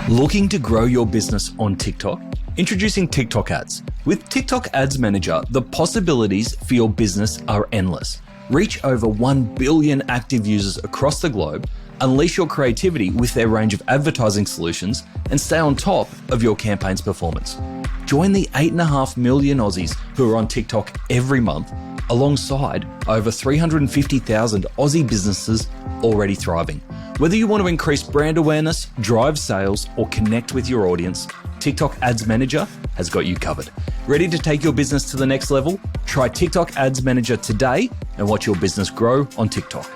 Looking to grow your business on TikTok? Introducing TikTok ads. With TikTok Ads Manager, the possibilities for your business are endless. Reach over 1 billion active users across the globe, unleash your creativity with their range of advertising solutions, and stay on top of your campaign's performance. Join the 8.5 million Aussies who are on TikTok every month, alongside over 350,000 Aussie businesses already thriving. Whether you want to increase brand awareness, drive sales, or connect with your audience, TikTok Ads Manager has got you covered. Ready to take your business to the next level? Try TikTok Ads Manager today and watch your business grow on TikTok.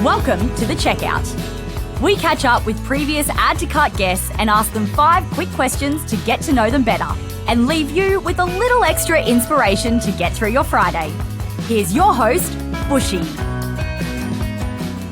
Welcome to The Checkout. We catch up with previous Add to Cart guests and ask them 5 quick questions to get to know them better and leave you with a little extra inspiration to get through your Friday. Here's your host, Bushy.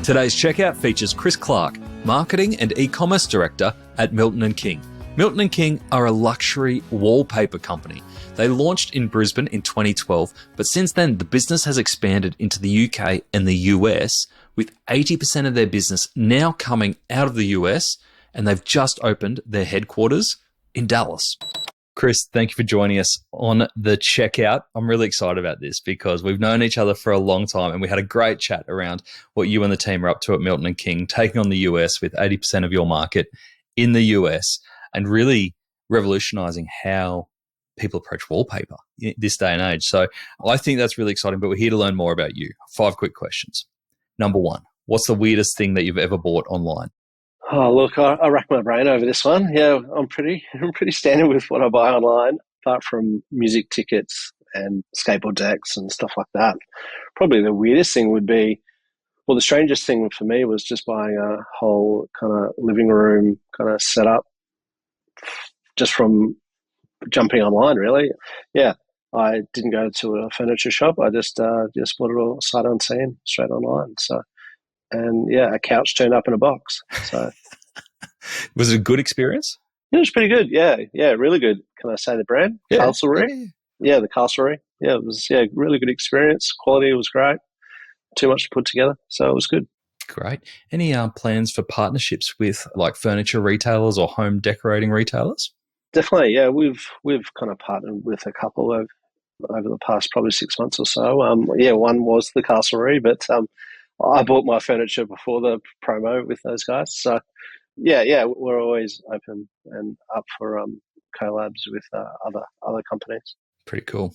Today's checkout features Chris Clark, Marketing and E-Commerce Director at Milton and King. Milton and King are a luxury wallpaper company. They launched in Brisbane in 2012, but since then the business has expanded into the UK and the US, with 80% of their business now coming out of the US, and they've just opened their headquarters in Dallas. Chris, thank you for joining us on The Checkout. I'm really excited about this because we've known each other for a long time and we had a great chat around what you and the team are up to at Milton and King, taking on the US with 80% of your market in the US and really revolutionizing how people approach wallpaper in this day and age. So I think that's really exciting, but we're here to learn more about you. 5 quick questions. Number 1, what's the weirdest thing that you've ever bought online? Oh, look, I rack my brain over this one. Yeah, I'm pretty standard with what I buy online, apart from music tickets and skateboard decks and stuff like that. Probably the weirdest thing would be, well, the strangest thing for me was just buying a whole kind of living room kind of setup just from jumping online, really. Yeah, I didn't go to a furniture shop. I just bought it all sight unseen, straight online. So. And yeah, a couch turned up in a box. So, was it a good experience? It was pretty good. Yeah, really good. Can I say the brand? Yeah. CastleryP. Yeah, the CastleryP. Yeah, it was really good experience. Quality was great. Too much to put together, so it was good. Great. Any plans for partnerships with like furniture retailers or home decorating retailers? Definitely. Yeah, we've kind of partnered with a couple over the past probably 6 months or so. One was the CastleryP, but I bought my furniture before the promo with those guys. So, yeah, we're always open and up for collabs with other companies. Pretty cool.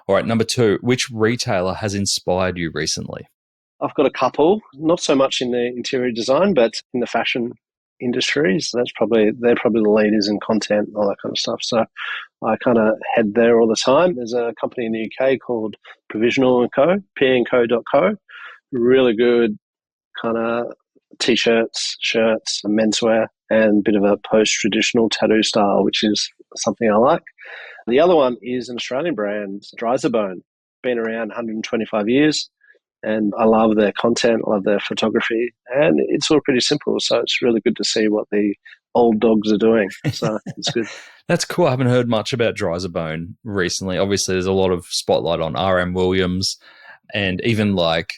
All right, number 2, which retailer has inspired you recently? I've got a couple, not so much in the interior design, but in the fashion industries. They're probably the leaders in content and all that kind of stuff. So I kind of head there all the time. There's a company in the UK called Provisional & Co, P&Co.co. Really good kind of T-shirts, shirts, and menswear, and a bit of a post-traditional tattoo style, which is something I like. The other one is an Australian brand, CastleryP&CoDriza-Bone. Been around 125 years, and I love their content, I love their photography, and it's all pretty simple, so it's really good to see what the old dogs are doing. So it's good. That's cool. I haven't heard much about CastleryP&CoDriza-Bone recently. Obviously, there's a lot of spotlight on R.M. Williams and even like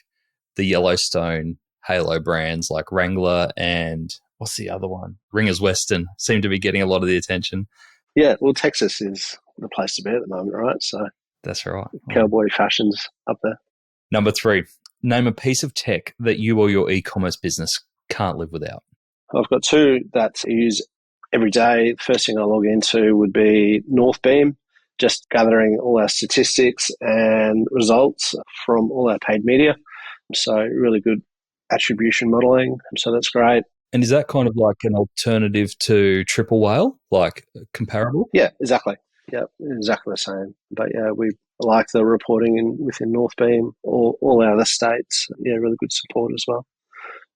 the Yellowstone Halo brands like Wrangler and what's the other one? Ringers Western seem to be getting a lot of the attention. Yeah, well, Texas is the place to be at the moment, right? So that's right. Cowboy fashion's up there. Number 3, name a piece of tech that you or your e-commerce business can't live without. I've got 2 that I use every day. The first thing I log into would be Northbeam, just gathering all our statistics and results from all our paid media. So really good attribution modeling. So that's great. And is that kind of like an alternative to Triple Whale, like comparable? Yeah, exactly. Yeah, exactly the same. But yeah, we like the reporting within Northbeam, all our other states. Yeah, really good support as well.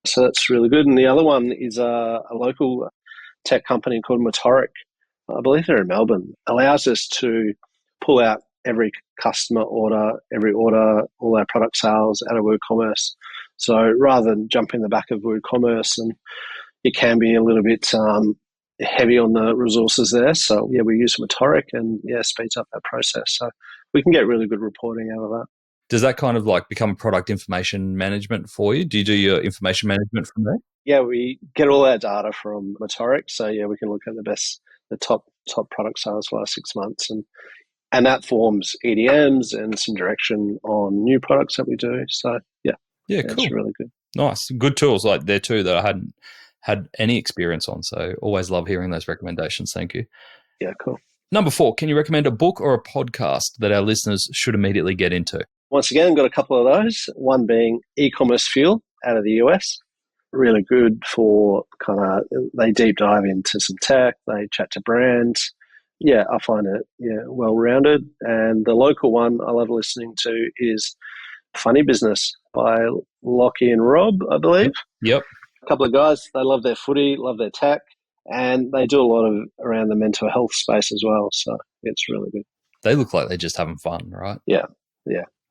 So that's really good. And the other one is a local tech company called Metorik. I believe they're in Melbourne. Allows us to pull out every customer order, every order, all our product sales out of WooCommerce. So rather than jump in the back of WooCommerce, and it can be a little bit heavy on the resources there. So yeah, we use Metorik and speeds up that process. So we can get really good reporting out of that. Does that kind of like become product information management for you? Do you do your information management from there? Yeah, we get all our data from Metorik. So yeah, we can look at the top product sales for the last 6 months, and that forms EDMs and some direction on new products that we do. So yeah, cool. It's really good. Nice. Good tools like there too that I hadn't had any experience on. So always love hearing those recommendations. Thank you. Yeah, cool. Number 4, can you recommend a book or a podcast that our listeners should immediately get into? Once again, I've got a couple of those. One being Ecommerce Fuel out of the US. Really good for they deep dive into some tech. They chat to brands. Yeah, I find it well-rounded. And the local one I love listening to is Funny Business by Lockie and Rob, I believe. Yep. A couple of guys, they love their footy, love their tech, and they do a lot of around the mental health space as well. So it's really good. They look like they're just having fun, right? Yeah.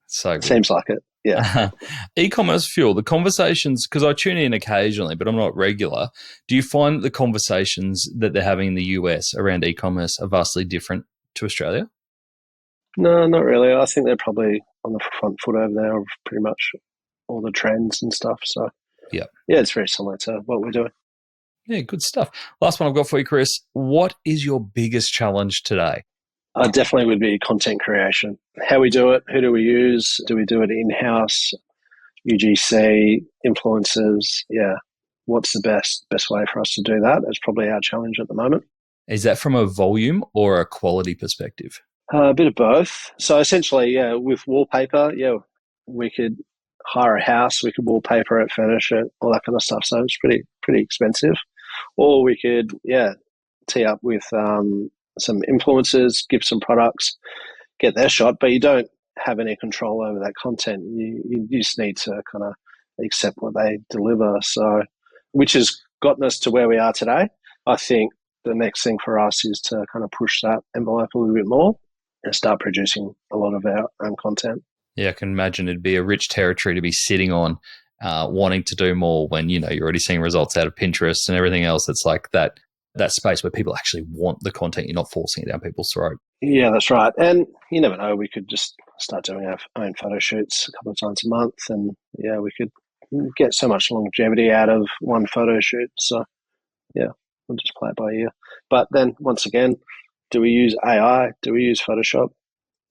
So good. Seems like it. Yeah. E-commerce Fuel, the conversations, because I tune in occasionally, but I'm not regular. Do you find that the conversations that they're having in the US around e-commerce are vastly different to Australia? No, not really. I think they're probably on the front foot over there of pretty much all the trends and stuff. So yeah, it's very similar to what we're doing. Yeah, good stuff. Last one I've got for you, Chris. What is your biggest challenge today? Definitely would be content creation. How we do it, who do we use? Do we do it in-house, UGC, influencers? Yeah. What's the best way for us to do that? That's probably our challenge at the moment. Is that from a volume or a quality perspective? A bit of both. So essentially, with Wallpaper, we could hire a house, we could wallpaper it, furnish it, all that kind of stuff. So it's pretty expensive. Or we could, tee up with some influencers, give some products, get their shot, but you don't have any control over that content. You just need to kind of accept what they deliver. So, which has gotten us to where we are today. I think the next thing for us is to kind of push that envelope a little bit more and start producing a lot of our own content. Yeah, I can imagine it'd be a rich territory to be sitting on, wanting to do more when, you're already seeing results out of Pinterest and everything else. It's like that space where people actually want the content. You're not forcing it down people's throat. Yeah, that's right. And you never know, we could just start doing our own photo shoots a couple of times a month, and we could get so much longevity out of one photo shoot. So we'll just play it by ear. But then once again, do we use AI? Do we use Photoshop?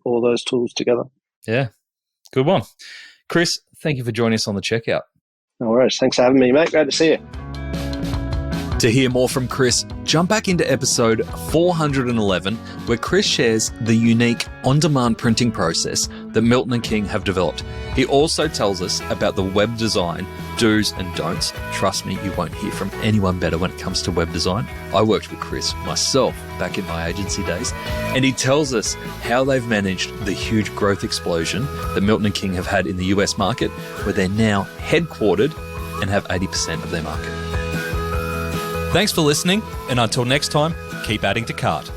All those tools together. Yeah, good one. Chris, thank you for joining us on the checkout. No worries. Thanks for having me, mate. Great to see you. To hear more from Chris, jump back into episode 411, where Chris shares the unique on-demand printing process that Milton and King have developed. He also tells us about the web design do's and don'ts. Trust me, you won't hear from anyone better when it comes to web design. I worked with Chris myself back in my agency days, and he tells us how they've managed the huge growth explosion that Milton and King have had in the US market, where they're now headquartered and have 80% of their market. Thanks for listening, and until next time, keep adding to cart.